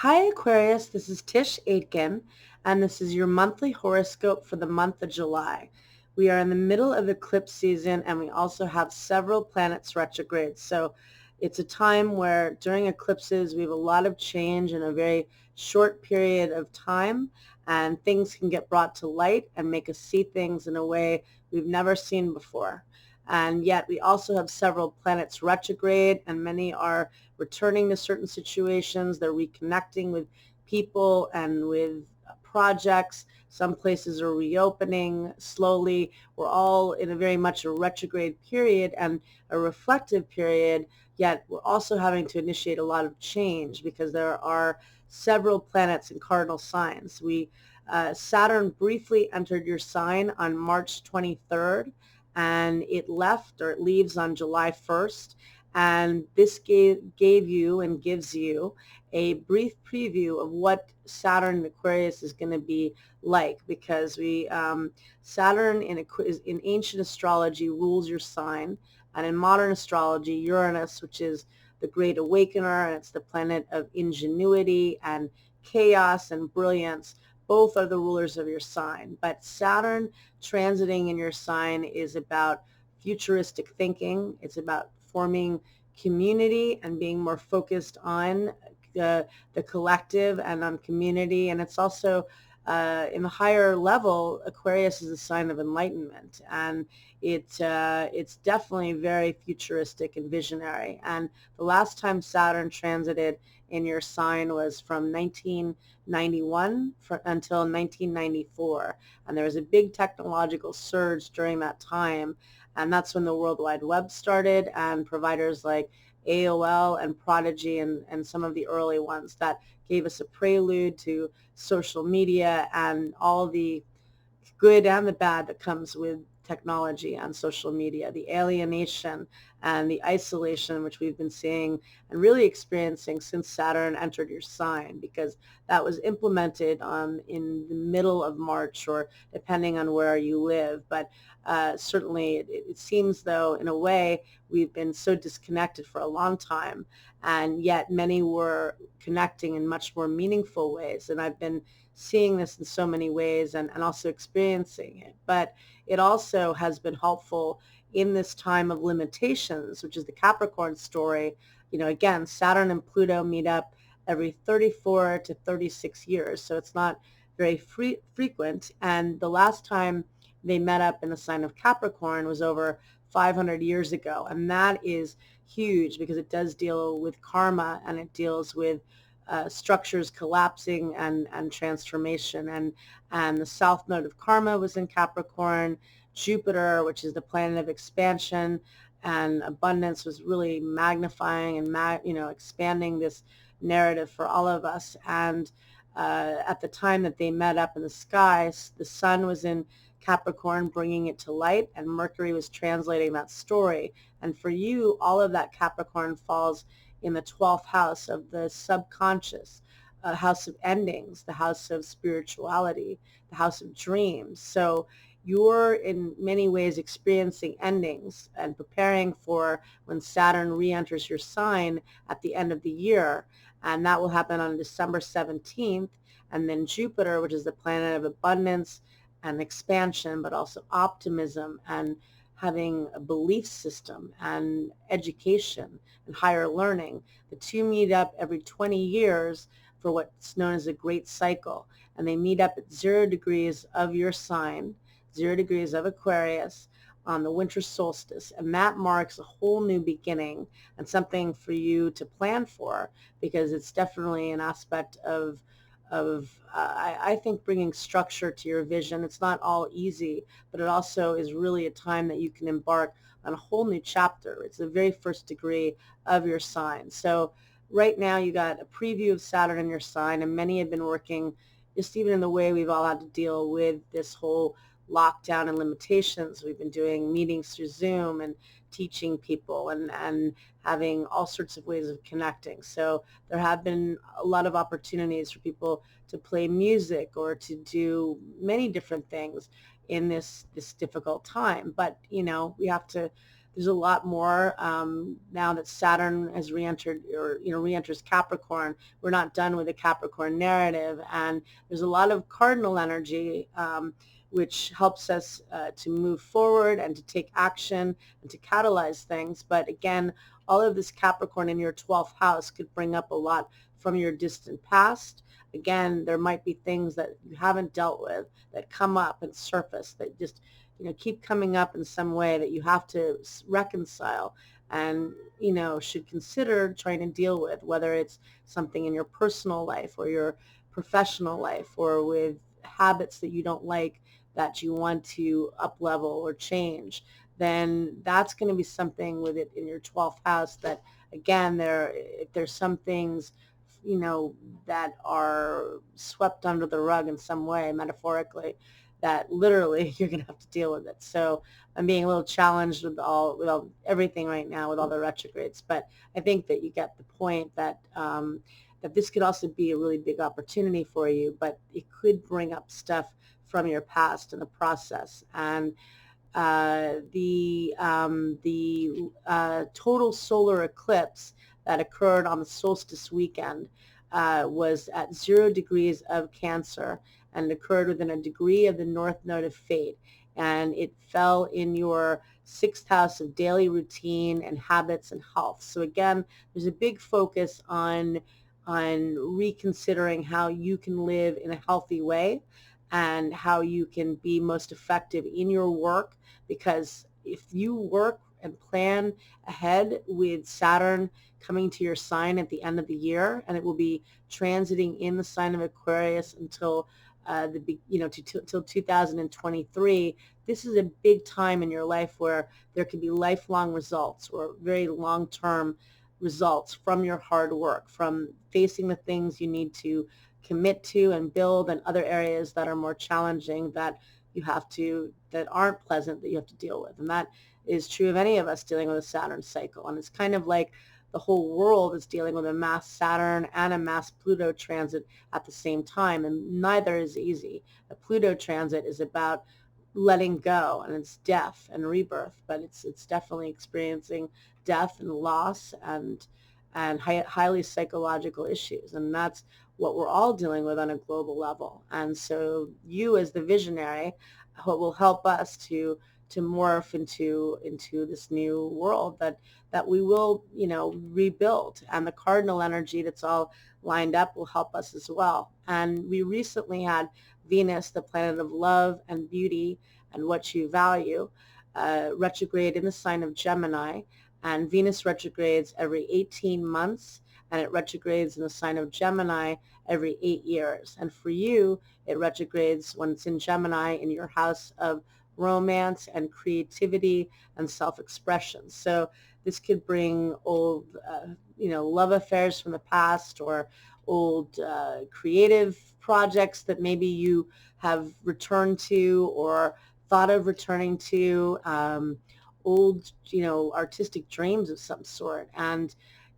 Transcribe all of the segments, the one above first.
Hi Aquarius, this is Tisch Aitken, and this is your monthly horoscope for the month of July. We are in the middle of eclipse season and we also have several planets retrograde. So it's a time where during eclipses we have a lot of change in a very short period of time, and things can get brought to light and make us see things in a way we've never seen before. And yet we also have several planets retrograde, and many are returning to certain situations. They're reconnecting with people and with projects. Some places are reopening slowly. We're all in a very much a retrograde period and a reflective period, yet we're also having to initiate a lot of change because there are several planets in cardinal signs. Saturn briefly entered your sign on March 23rd, and it left, or it leaves, on July 1st. And this gave you and gives you a brief preview of what Saturn in Aquarius is going to be like, because Saturn in ancient astrology rules your sign, and in modern astrology, Uranus, which is the great awakener, and it's the planet of ingenuity and chaos and brilliance, both are the rulers of your sign. But Saturn transiting in your sign is about futuristic thinking. It's about forming community and being more focused on the collective and on community. And it's also in a higher level, Aquarius is a sign of enlightenment, and it's definitely very futuristic and visionary. And the last time Saturn transited in your sign was from 1991 until 1994, and there was a big technological surge during that time, and that's when the World Wide Web started, and providers like AOL and Prodigy and some of the early ones that gave us a prelude to social media and all the good and the bad that comes with technology and social media, the alienation and the isolation which we've been seeing and really experiencing since Saturn entered your sign, because that was implemented in the middle of March, or depending on where you live. But certainly it seems, though, in a way, we've been so disconnected for a long time, and yet many were connecting in much more meaningful ways. And I've been seeing this in so many ways, and also experiencing it. But it also has been helpful in this time of limitations, which is the Capricorn story. Again, Saturn and Pluto meet up every 34 to 36 years, so it's not very frequent. And the last time they met up in the sign of Capricorn was over 500 years ago. And that is huge because it does deal with karma, and it deals with structures collapsing and transformation. And the south node of karma was in Capricorn. Jupiter, which is the planet of expansion and abundance, was really magnifying and expanding this narrative for all of us. And at the time that they met up in the skies, the sun was in Capricorn, bringing it to light, and Mercury was translating that story. And for you, all of that Capricorn falls in the 12th house of the subconscious, house of endings, the house of spirituality, the house of dreams. So you're in many ways experiencing endings and preparing for when Saturn re-enters your sign at the end of the year. And that will happen on December 17th. And then Jupiter, which is the planet of abundance and expansion, but also optimism and having a belief system and education and higher learning. The two meet up every 20 years for what's known as a great cycle. And they meet up at 0 degrees of your sign, 0 degrees of Aquarius, on the winter solstice. And that marks a whole new beginning and something for you to plan for, because it's definitely an aspect of I think bringing structure to your vision. It's not all easy, but it also is really a time that you can embark on a whole new chapter. It's the very first degree of your sign. So right now you got a preview of Saturn in your sign, and many have been working just even in the way we've all had to deal with this whole lockdown and limitations. We've been doing meetings through Zoom and teaching people and having all sorts of ways of connecting. So there have been a lot of opportunities for people to play music or to do many different things in this difficult time. But we have to there's a lot more now that Saturn has re-entered, or re-enters Capricorn. We're not done with the Capricorn narrative, and there's a lot of cardinal energy, which helps us to move forward and to take action and to catalyze things. But again, all of this Capricorn in your 12th house could bring up a lot from your distant past. Again, there might be things that you haven't dealt with that come up and surface that just keep coming up in some way that you have to reconcile and should consider trying to deal with, whether it's something in your personal life or your professional life, or with habits that you don't like that you want to up level or change. Then that's going to be something with it in your 12th house that, again, if there's some things that are swept under the rug in some way, metaphorically, that literally you're going to have to deal with it. So I'm being a little challenged with everything right now with all the retrogrades, but I think that you get the point that that this could also be a really big opportunity for you, but it could bring up stuff from your past in the process. And the total solar eclipse that occurred on the solstice weekend was at 0 degrees of Cancer and occurred within a degree of the North Node of Fate. And it fell in your 6th house of daily routine and habits and health. So again, there's a big focus on reconsidering how you can live in a healthy way and how you can be most effective in your work. Because if you work and plan ahead with Saturn coming to your sign at the end of the year, and it will be transiting in the sign of Aquarius until till 2023. This is a big time in your life where there can be lifelong results or very long-term results from your hard work, from facing the things you need to commit to and build, and other areas that are more challenging that aren't pleasant, that you have to deal with. And that is true of any of us dealing with a Saturn cycle. And it's kind of like the whole world is dealing with a mass Saturn and a mass Pluto transit at the same time, and neither is easy. The Pluto transit is about letting go, and it's death and rebirth, but it's definitely experiencing death and loss and highly psychological issues, and that's what we're all dealing with on a global level. And so you, as the visionary, will help us to morph into this new world that we will rebuild, and the cardinal energy that's all lined up will help us as well. And we recently had Venus, the planet of love and beauty and what you value, retrograde in the sign of Gemini. And Venus retrogrades every 18 months, and it retrogrades in the sign of Gemini every 8 years. And for you, it retrogrades when it's in Gemini in your house of romance and creativity and self-expression. So this could bring old, love affairs from the past, or old creative projects that maybe you have returned to or thought of returning to, old, artistic dreams of some sort. And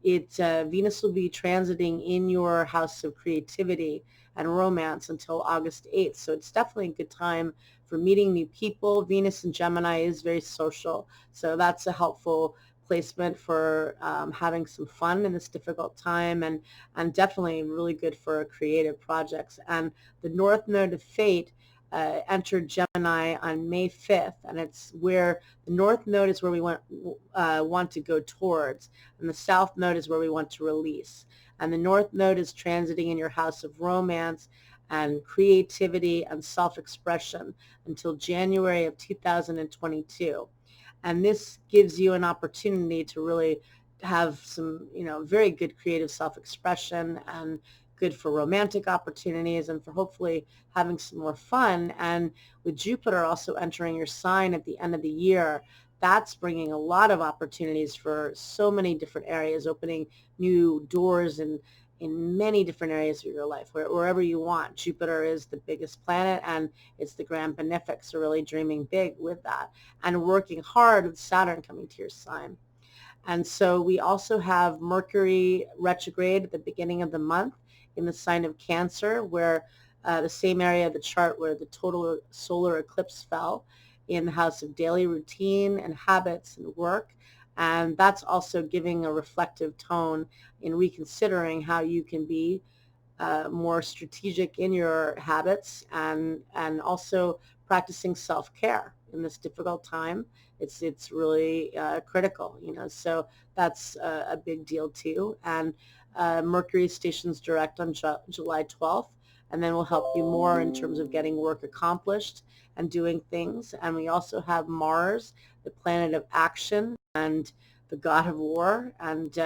Venus will be transiting in your house of creativity and romance until August 8th. So it's definitely a good time for meeting new people. Venus in Gemini is very social, so that's a helpful placement for having some fun in this difficult time, and definitely really good for creative projects. And the North Node of Fate entered Gemini on May 5th, and it's where the North Node is where we want to go towards, and the South Node is where we want to release. And the North Node is transiting in your house of romance and creativity and self-expression until January of 2022. And this gives you an opportunity to really have some, very good creative self-expression, and good for romantic opportunities, and for hopefully having some more fun. And with Jupiter also entering your sign at the end of the year, that's bringing a lot of opportunities for so many different areas, opening new doors in many different areas of your life, wherever you want. Jupiter is the biggest planet, and it's the grand benefic, so really dreaming big with that, and working hard with Saturn coming to your sign. And so we also have Mercury retrograde at the beginning of the month in the sign of Cancer, where the same area of the chart where the total solar eclipse fell. in the house of daily routine and habits and work. And that's also giving a reflective tone in reconsidering how you can be more strategic in your habits, and also practicing self-care in this difficult time. It's really critical, so that's a big deal too. And Mercury stations direct on July 12th, and then will help you more in terms of getting work accomplished and doing things. And we also have Mars, the planet of action and the god of war. And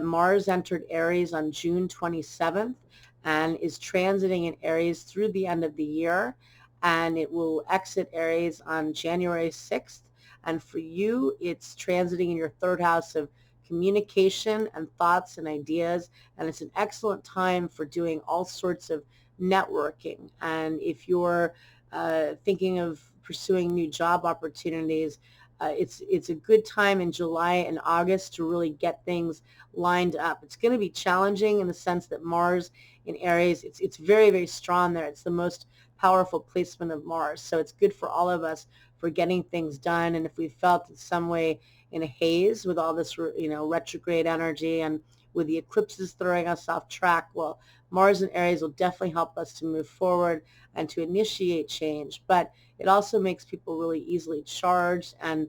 Mars entered Aries on June 27th and is transiting in Aries through the end of the year. And it will exit Aries on January 6th. And for you, it's transiting in your third house of communication and thoughts and ideas. And it's an excellent time for doing all sorts of networking. And if you're thinking of pursuing new job opportunities, it's a good time in July and August to really get things lined up. It's going to be challenging in the sense that Mars in Aries, it's very, very strong there. It's the most powerful placement of Mars. So it's good for all of us for getting things done. And if we felt in some way in a haze with all this, retrograde energy and with the eclipses throwing us off track, well, Mars in Aries will definitely help us to move forward and to initiate change. But it also makes people really easily charged and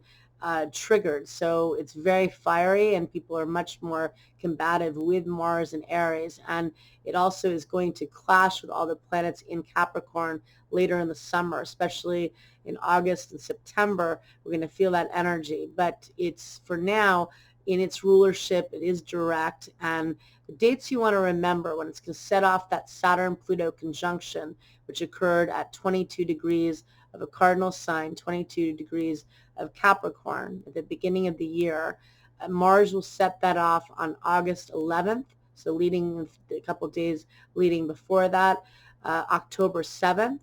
triggered. So it's very fiery, and people are much more combative with Mars and Aries. And it also is going to clash with all the planets in Capricorn later in the summer, especially in August and September. We're going to feel that energy. But it's, for now, in its rulership, it is direct. And the dates you want to remember when it's going to set off that Saturn-Pluto conjunction, which occurred at 22 degrees of a cardinal sign, 22 degrees of Capricorn at the beginning of the year. Mars will set that off on August 11th, so leading a couple of days leading before that, October 7th,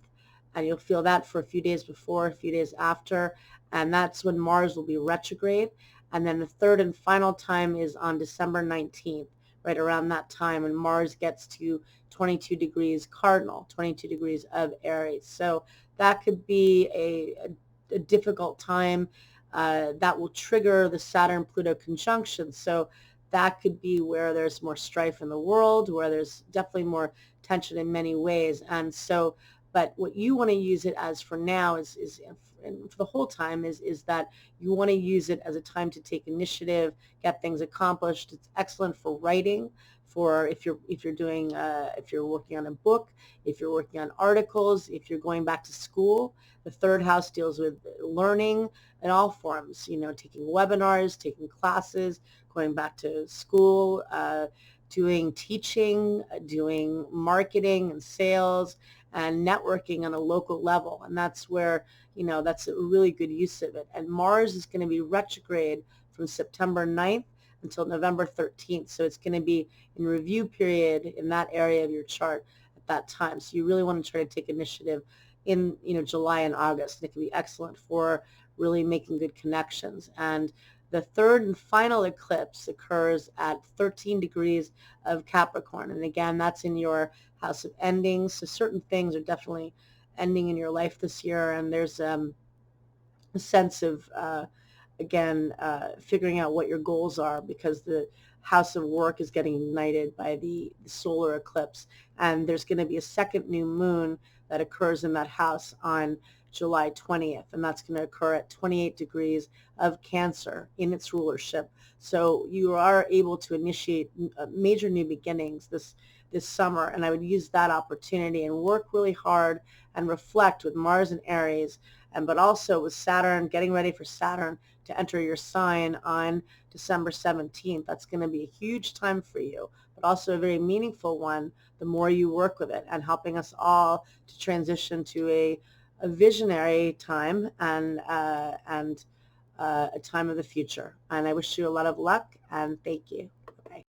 and you'll feel that for a few days before, a few days after, and that's when Mars will be retrograde. And then the third and final time is on December 19th, right around that time, when Mars gets to 22 degrees cardinal, 22 degrees of Aries. So that could be a difficult time that will trigger the Saturn-Pluto conjunction. So that could be where there's more strife in the world, where there's definitely more tension in many ways. And so, but what you want to use it as for now is and for the whole time is that you want to use it as a time to take initiative, get things accomplished. It's excellent for writing, for if you're doing if you're working on a book, if you're working on articles, if you're going back to school. The third house deals with learning in all forms, taking webinars, taking classes, going back to school, doing teaching, doing marketing and sales and networking on a local level. And that's where, that's a really good use of it. And Mars is going to be retrograde from September 9th until November 13th. So it's going to be in review period in that area of your chart at that time. So you really want to try to take initiative in, July and August. And it can be excellent for really making good connections. And the third and final eclipse occurs at 13 degrees of Capricorn. And again, that's in your house of endings. So certain things are definitely ending in your life this year. And there's a sense of, again, figuring out what your goals are, because the house of work is getting ignited by the solar eclipse. And there's going to be a second new moon that occurs in that house on July 20th, and that's going to occur at 28 degrees of Cancer in its rulership. So you are able to initiate major new beginnings this summer, and I would use that opportunity and work really hard and reflect with Mars and Aries, but also with Saturn, getting ready for Saturn to enter your sign on December 17th. That's going to be a huge time for you, but also a very meaningful one the more you work with it, and helping us all to transition to a visionary time and a time of the future. And I wish you a lot of luck, and thank you.